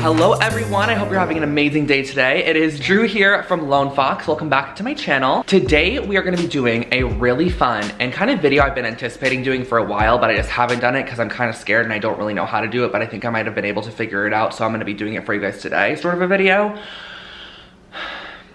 Hello everyone, I hope you're having an amazing day today. It is Drew here from Lone Fox. Welcome back to my channel. Today we are gonna be doing a really fun and kind of video I've been anticipating doing for a while, but I just haven't done it because I'm kind of scared and I don't really know how to do it, but I think I might have been able to figure it out, so I'm gonna be doing it for you guys today, sort of a video.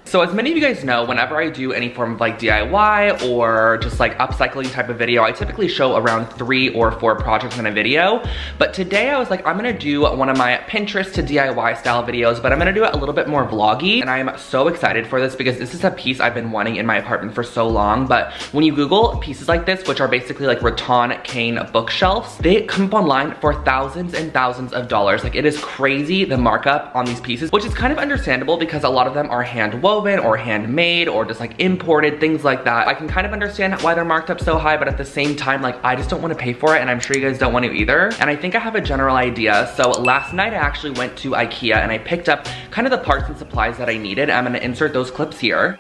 So as many of you guys know, whenever I do any form of like DIY or just like upcycling type of video, I typically show around 3 or 4 projects in a video. But today I was like, I'm gonna do one of my Pinterest to DIY style videos, but I'm gonna do it a little bit more vloggy. And I am so excited for this because this is a piece I've been wanting in my apartment for so long. But when you Google pieces like this, which are basically like rattan cane bookshelves, they come up online for thousands and thousands of dollars. Like it is crazy the markup on these pieces, which is kind of understandable because a lot of them are hand woven or handmade or just like imported, things like that. I can kind of understand why they're marked up so high, but at the same time, like I just don't want to pay for it, and I'm sure you guys don't want to either. And I think I have a general idea. So last night I actually went to IKEA and I picked up kind of the parts and supplies that I needed. I'm gonna insert those clips here.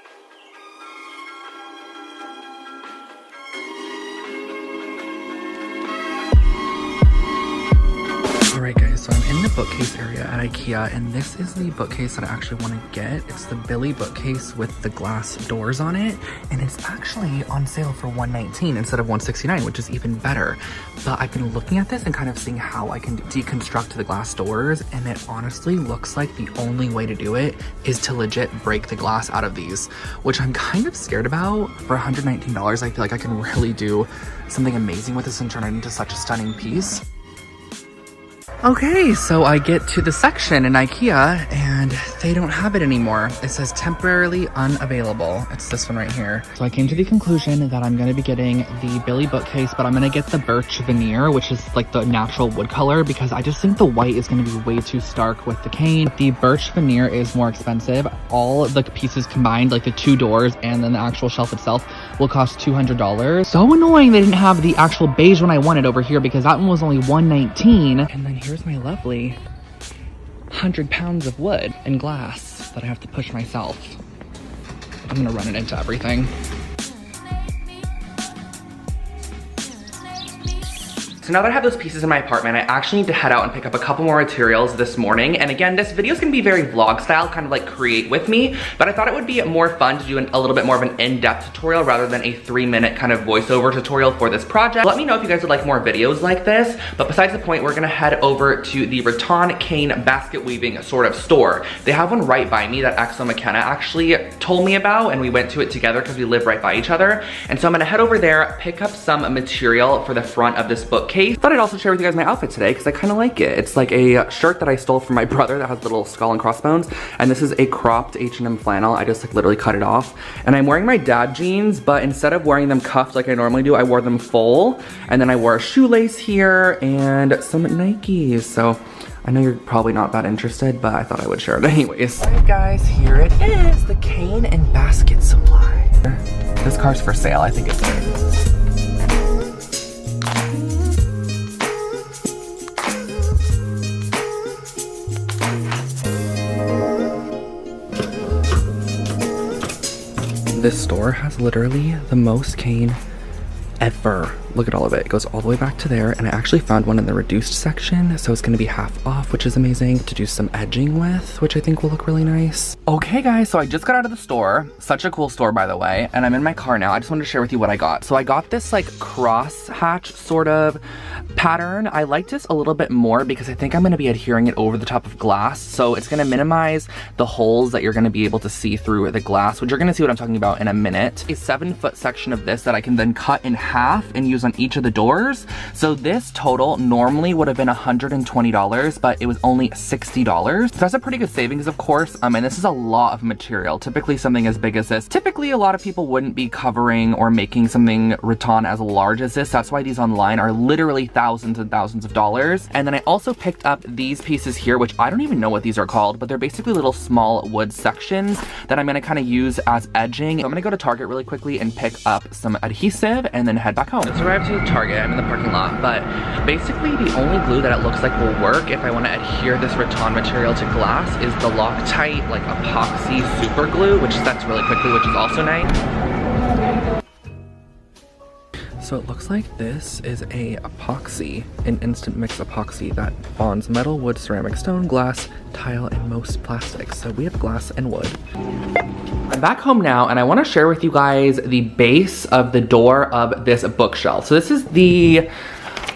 Alright guys, so I'm in the bookcase area at IKEA, and this is the bookcase that I actually want to get. It's the Billy bookcase with the glass doors on it, and it's actually on sale for $119 instead of $169, which is even better. But I've been looking at this and kind of seeing how I can deconstruct the glass doors, and it honestly looks like the only way to do it is to legit break the glass out of these, which I'm kind of scared about. For $119, I feel like I can really do something amazing with this and turn it into such a stunning piece. Okay, so I get to the section in IKEA and they don't have it anymore. It says temporarily unavailable. It's this one right here. So I came to the conclusion that I'm gonna be getting the Billy bookcase, but I'm gonna get the birch veneer, which is like the natural wood color, because I just think the white is gonna be way too stark with the cane. The birch veneer is more expensive. All the pieces combined, like the 2 doors and then the actual shelf itself, will cost $200. So annoying they didn't have the actual beige one I wanted over here, because that one was only $119. And then here's my lovely 100 pounds of wood and glass that I have to push myself. I'm gonna run it into everything. So now that I have those pieces in my apartment, I actually need to head out and pick up a couple more materials this morning. And again, this video is gonna be very vlog style, kind of like create with me, but I thought it would be more fun to do a little bit more of an in-depth tutorial rather than a 3-minute kind of voiceover tutorial for this project. Let me know if you guys would like more videos like this, but besides the point, we're gonna head over to the rattan cane basket weaving sort of store. They have one right by me that Axel McKenna actually told me about, and we went to it together because we live right by each other. And so I'm gonna head over there, pick up some material for the front of this bookcase. Thought I'd also share with you guys my outfit today because I kind of like it. It's like a shirt that I stole from my brother that has a little skull and crossbones, and this is a cropped H&M flannel. I just like literally cut it off, and I'm wearing my dad jeans, but instead of wearing them cuffed like I normally do, I wore them full, and then I wore a shoelace here and some Nikes. So I know you're probably not that interested, but I thought I would share it anyways. Alright guys, here it is, the cane and basket supply. This car's for sale, I think it's good. This store has literally the most cane ever. Look at all of it. It goes all the way back to there, and I actually found one in the reduced section, so it's gonna be half off, which is amazing, to do some edging with, which I think will look really nice. Okay guys, so I just got out of the store. Such a cool store, by the way, and I'm in my car now. I just wanted to share with you what I got. So I got this like cross hatch sort of pattern. I like this a little bit more because I think I'm gonna be adhering it over the top of glass, so it's gonna minimize the holes that you're gonna be able to see through the glass, which you're gonna see what I'm talking about in a minute. A 7-foot section of this that I can then cut in half and use on each of the doors. So this total normally would have been $120, but it was only $60. So that's a pretty good savings, of course. And this is a lot of material. Typically something as big as this, typically a lot of people wouldn't be covering or making something rattan as large as this. That's why these online are literally thousands and thousands of dollars. And then I also picked up these pieces here, which I don't even know what these are called, but they're basically little small wood sections that I'm gonna kind of use as edging. So I'm gonna go to Target really quickly and pick up some adhesive and then head back home. Just arrived to Target, I'm in the parking lot, but basically the only glue that it looks like will work if I want to adhere this rattan material to glass is the Loctite like epoxy super glue, which sets really quickly, which is also nice. So it looks like this is a epoxy, an instant mix epoxy that bonds metal, wood, ceramic, stone, glass, tile, and most plastics. So we have glass and wood. I'm back home now and I want to share with you guys the base of the door of this bookshelf. So this is the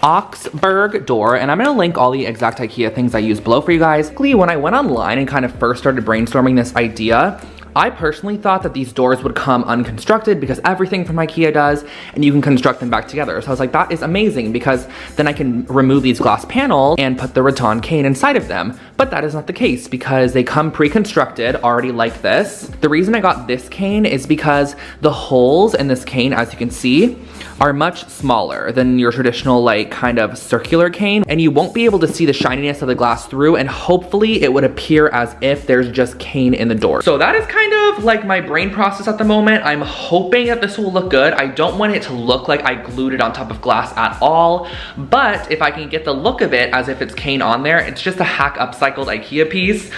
Oxburg door, and I'm gonna link all the exact IKEA things I use below for you guys. When I went online and kind of first started brainstorming this idea, I personally thought that these doors would come unconstructed because everything from IKEA does, and you can construct them back together. So I was like, that is amazing because then I can remove these glass panels and put the rattan cane inside of them. But that is not the case because they come pre-constructed already like this. The reason I got this cane is because the holes in this cane, as you can see, are much smaller than your traditional like kind of circular cane, and you won't be able to see the shininess of the glass through, and hopefully it would appear as if there's just cane in the door. So that is kind of like my brain process at the moment. I'm hoping that this will look good. I don't want it to look like I glued it on top of glass at all, but if I can get the look of it as if it's cane on there, it's just a hack upcycled IKEA piece.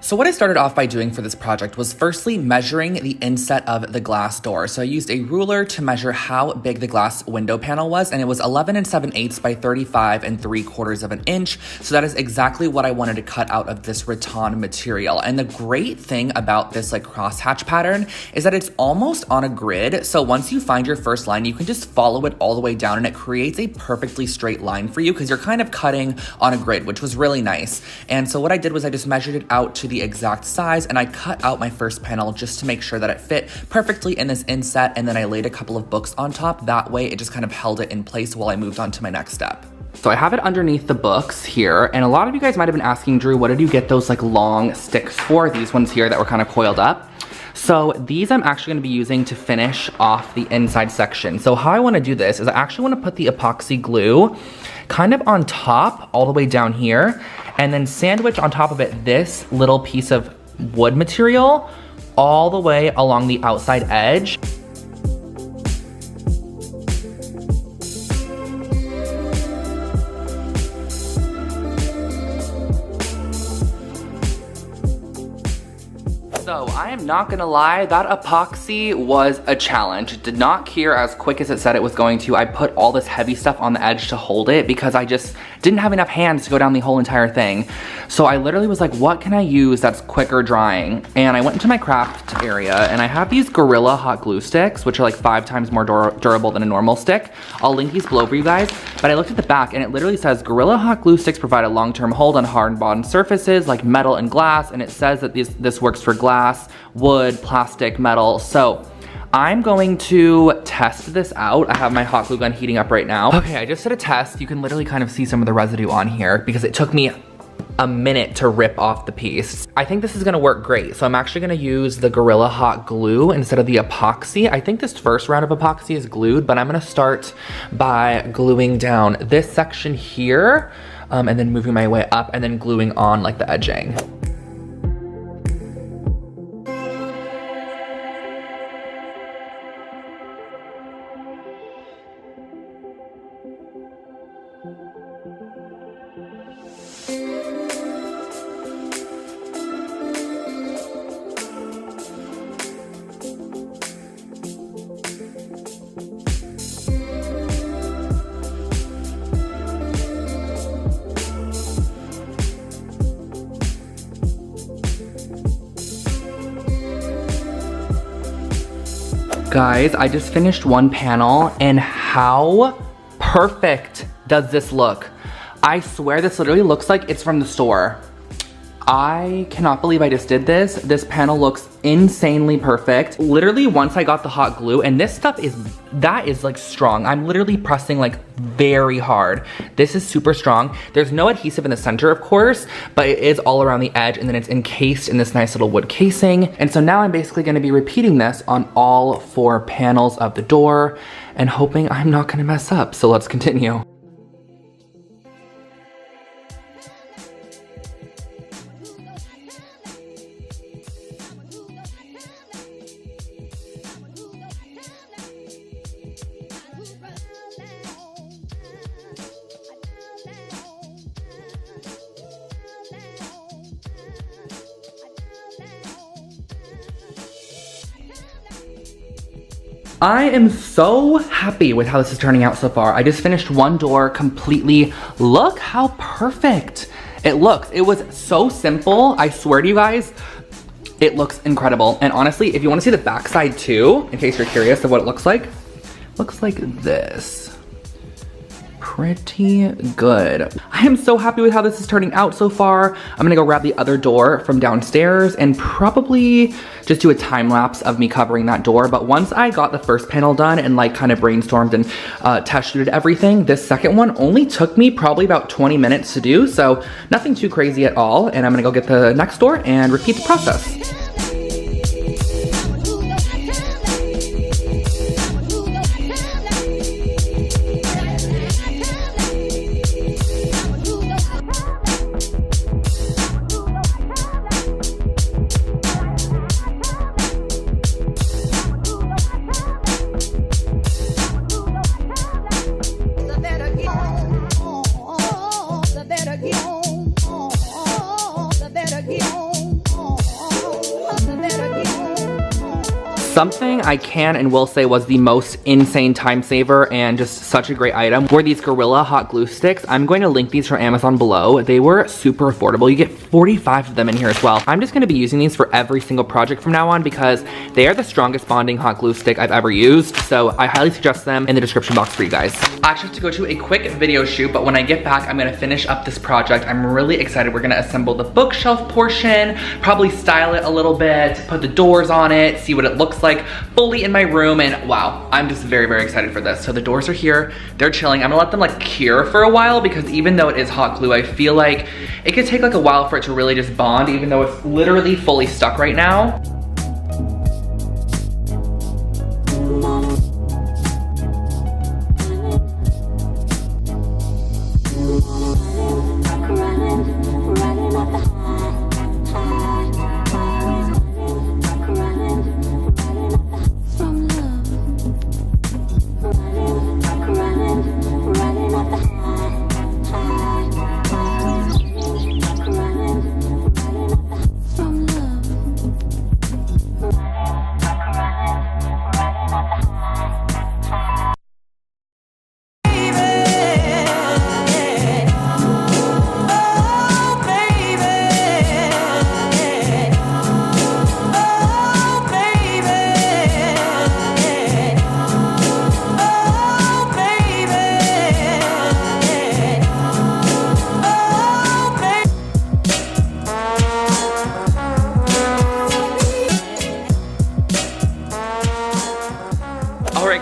So what I started off by doing for this project was firstly measuring the inset of the glass door. So I used a ruler to measure how big the glass window panel was, and it was 11 7/8 by 35 3/4 of an inch. So that is exactly what I wanted to cut out of this rattan material. And the great thing about this like crosshatch pattern is that it's almost on a grid. So once you find your first line, you can just follow it all the way down and it creates a perfectly straight line for you because you're kind of cutting on a grid, which was really nice. And so what I did was I just measured it out to the exact size, and I cut out my first panel just to make sure that it fit perfectly in this inset, and then I laid a couple of books on top. That way it just kind of held it in place while I moved on to my next step. So I have it underneath the books here, and a lot of you guys might have been asking, Drew, what did you get those like long sticks for? These ones here that were kind of coiled up. So these I'm actually gonna be using to finish off the inside section. So how I wanna do this is I actually wanna put the epoxy glue kind of on top all the way down here, and then sandwich on top of it this little piece of wood material all the way along the outside edge. So I am not gonna lie, that epoxy was a challenge. It did not cure as quick as it said it was going to. I put all this heavy stuff on the edge to hold it because I just didn't have enough hands to go down the whole entire thing. So I literally was like, what can I use that's quicker drying? And I went into my craft area and I have these Gorilla hot glue sticks, which are like 5 times more durable than a normal stick. I'll link these below for you guys, but I looked at the back and it literally says Gorilla hot glue sticks provide a long-term hold on hard bond surfaces like metal and glass, and it says that this works for glass, wood, plastic, metal. So I'm going to test this out. I have my hot glue gun heating up right now. Okay, I just did a test. You can literally kind of see some of the residue on here because it took me a minute to rip off the piece. I think this is gonna work great. So I'm actually gonna use the Gorilla hot glue instead of the epoxy. I think this first round of epoxy is glued, but I'm gonna start by gluing down this section here, and then moving my way up and then gluing on like the edging. Guys, I just finished one panel and how perfect does this look? I swear this literally looks like it's from the store. I cannot believe I just did this. This panel looks insanely perfect. Literally once I got the hot glue, and this stuff that is like strong. I'm literally pressing like very hard. This is super strong. There's no adhesive in the center, of course, but it is all around the edge, and then it's encased in this nice little wood casing. And so now I'm basically gonna be repeating this on all 4 panels of the door and hoping I'm not gonna mess up. So let's continue. I am so happy with how this is turning out so far. I just finished one door completely. Look how perfect it looks. It was so simple. I swear to you guys, it looks incredible. And honestly, if you want to see the backside too, in case you're curious of what it looks like this. Pretty good. I am so happy with how this is turning out so far. I'm gonna go grab the other door from downstairs and probably just do a time lapse of me covering that door. But once I got the first panel done and like kind of brainstormed and test shooted everything, this second one only took me probably about 20 minutes to do. So nothing too crazy at all. And I'm gonna go get the next door and repeat the process. Something I can and will say was the most insane time saver and just such a great item were these Gorilla hot glue sticks. I'm going to link these from Amazon below. They were super affordable. You get 45 of them in here as well. I'm just gonna be using these for every single project from now on because they are the strongest bonding hot glue stick I've ever used. So I highly suggest them in the description box for you guys. I actually have to go to a quick video shoot, but when I get back, I'm gonna finish up this project. I'm really excited. We're gonna assemble the bookshelf portion, probably style it a little bit, put the doors on it, see what it looks like fully in my room, and wow, I'm just very, very excited for this. So the doors are here, they're chilling. I'm gonna let them like cure for a while because even though it is hot glue, I feel like it could take like a while for it to really just bond, even though it's literally fully stuck right now.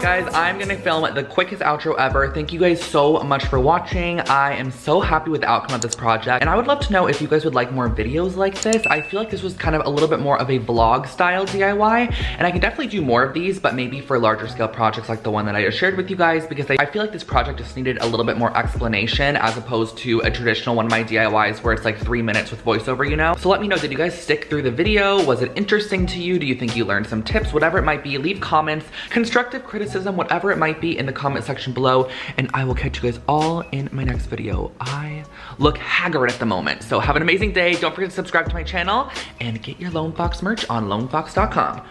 Guys, I'm gonna film the quickest outro ever. Thank you guys so much for watching. I am so happy with the outcome of this project, and I would love to know if you guys would like more videos like this. I feel like this was kind of a little bit more of a vlog style DIY, and I can definitely do more of these, but maybe for larger scale projects like the one that I just shared with you guys, because I feel like this project just needed a little bit more explanation as opposed to a traditional one of my DIYs where it's like 3 minutes with voiceover, you know? So let me know, did you guys stick through the video? Was it interesting to you? Do you think you learned some tips? Whatever it might be, leave comments, constructive criticism, whatever it might be in the comment section below, and I will catch you guys all in my next video. I look haggard at the moment, so have an amazing day. Don't forget to subscribe to my channel and get your Lone Fox merch on lonefox.com.